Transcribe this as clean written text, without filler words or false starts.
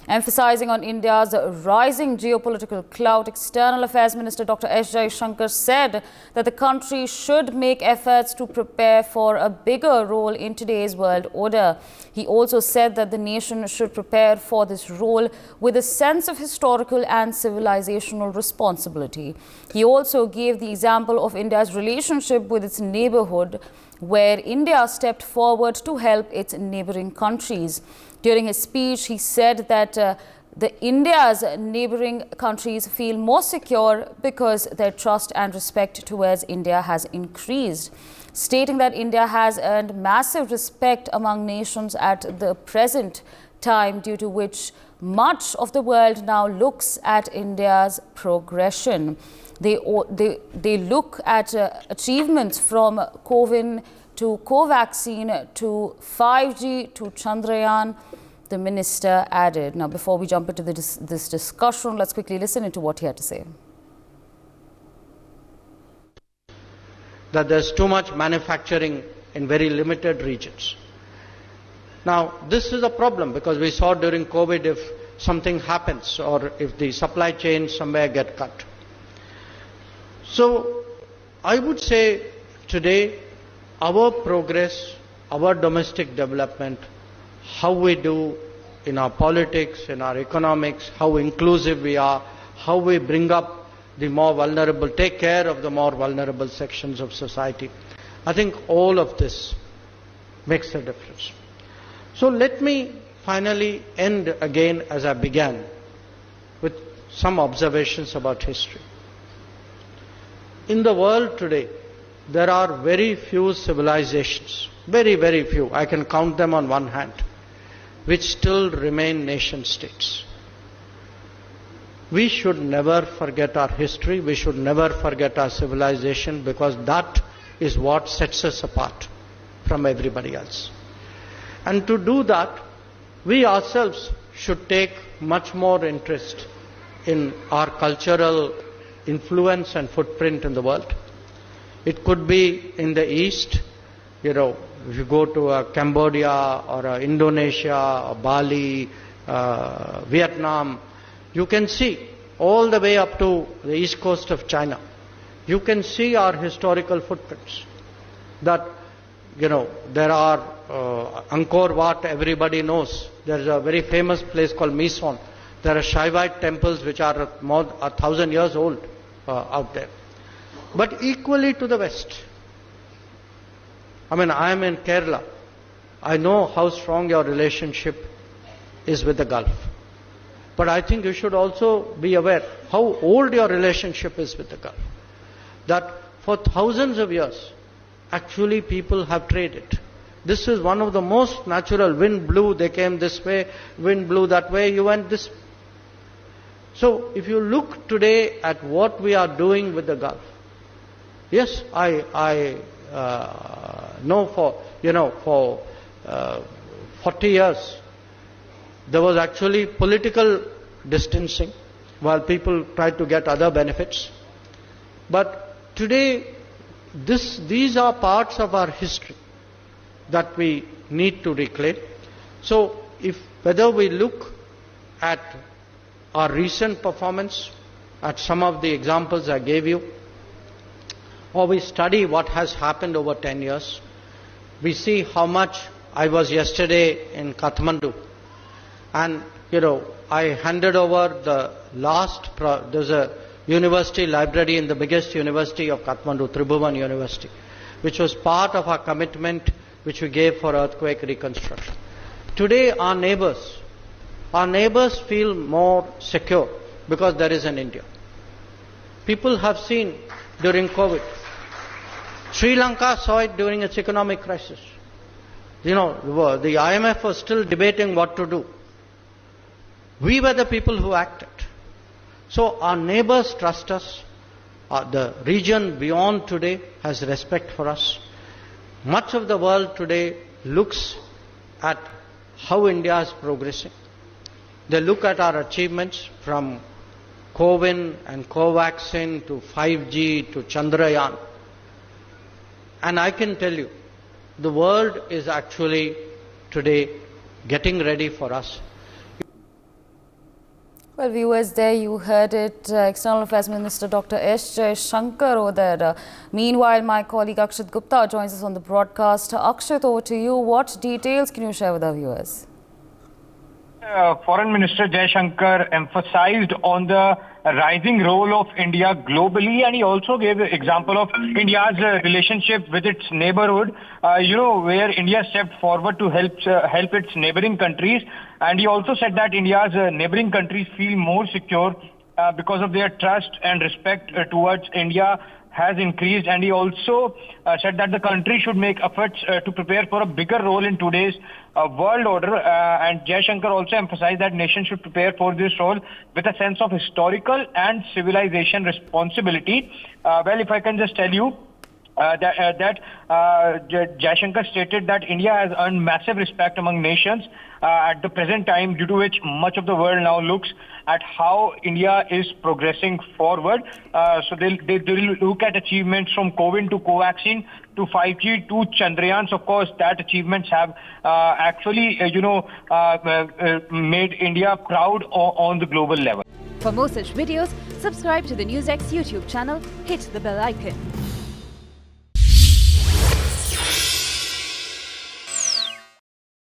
Emphasizing on India's rising geopolitical clout, External Affairs Minister Dr. S. Jaishankar said that the country should make efforts to prepare for a bigger role in today's world order. He also said that the nation should prepare for this role with a sense of historical and civilizational responsibility. He also gave the example of India's relationship with its neighborhood, where India stepped forward to help its neighboring countries. During his speech, he said that India's neighboring countries feel more secure because their trust and respect towards India has increased, stating that India has earned massive respect among nations at the present time, due to which much of the world now looks at India's progression. They look at achievements from COVID to Covaxin to 5G to Chandrayaan, the minister added. Now, before we jump into this discussion, let's quickly listen into what he had to say. That there's too much manufacturing in very limited regions. Now, this is a problem because we saw during COVID, if something happens or if the supply chain somewhere get cut. So, I would say today, our progress, our domestic development, how we do in our politics, in our economics, how inclusive we are, how we bring up the more vulnerable, take care of the more vulnerable sections of society. I think all of this makes a difference. So let me finally end again as I began with some observations about history. In the world today, there are very few civilizations, very, very few, I can count them on one hand, which still remain nation states. We should never forget our history, we should never forget our civilization, because that is what sets us apart from everybody else. And to do that, we ourselves should take much more interest in our cultural influence and footprint in the world. It could be in the East, if you go to Cambodia or Indonesia or Bali, Vietnam, you can see all the way up to the east coast of China. You can see our historical footprints. That, there are Angkor Wat, everybody knows. There is a very famous place called Mison. There are Shaivite temples which are more 1,000 years old out there. But equally to the west, I am in Kerala. I know how strong your relationship is with the Gulf. But I think you should also be aware how old your relationship is with the Gulf. That for thousands of years, actually people have traded. This is one of the most natural. Wind blew, they came this way. Wind blew that way, you went this way. So if you look today at what we are doing with the Gulf, yes, I know for 40 years, there was actually political distancing while people tried to get other benefits. But today, these are parts of our history that we need to reclaim. So, whether we look at our recent performance, at some of the examples I gave you, or we study what has happened over 10 years, we see how much. I was yesterday in Kathmandu, and I handed over the there's a university library in the biggest university of Kathmandu, Tribhuvan University, which was part of our commitment which we gave for earthquake reconstruction. Today our neighbors feel more secure because there is an India. People have seen during COVID. Sri Lanka saw it during its economic crisis. The IMF was still debating what to do. We were the people who acted. So our neighbors trust us. The region beyond today has respect for us. Much of the world today looks at how India is progressing. They look at our achievements from COVID and Covaxin to 5G to Chandrayaan. And I can tell you, the world is actually today getting ready for us. Well, viewers, there you heard it. External Affairs Minister Dr. Jaishankar over there. Meanwhile, my colleague Akshat Gupta joins us on the broadcast. Akshat, over to you. What details can you share with our viewers? Foreign Minister Jaishankar emphasized on the rising role of India globally, and he also gave the example of India's relationship with its neighborhood, where India stepped forward to help its neighboring countries. And he also said that India's neighboring countries feel more secure because of their trust and respect towards India has increased. And he also said that the country should make efforts to prepare for a bigger role in today's world order. And Jaishankar also emphasized that nations should prepare for this role with a sense of historical and civilization responsibility. Well, if I can just tell you, Jaishankar stated that India has earned massive respect among nations at the present time, due to which much of the world now looks at how India is progressing forward. So they'll look at achievements from COVID to Covaxin to 5G to Chandrayans. Of course, that achievements have actually, made India proud on the global level. For more such videos, subscribe to the NewsX YouTube channel, hit the bell icon.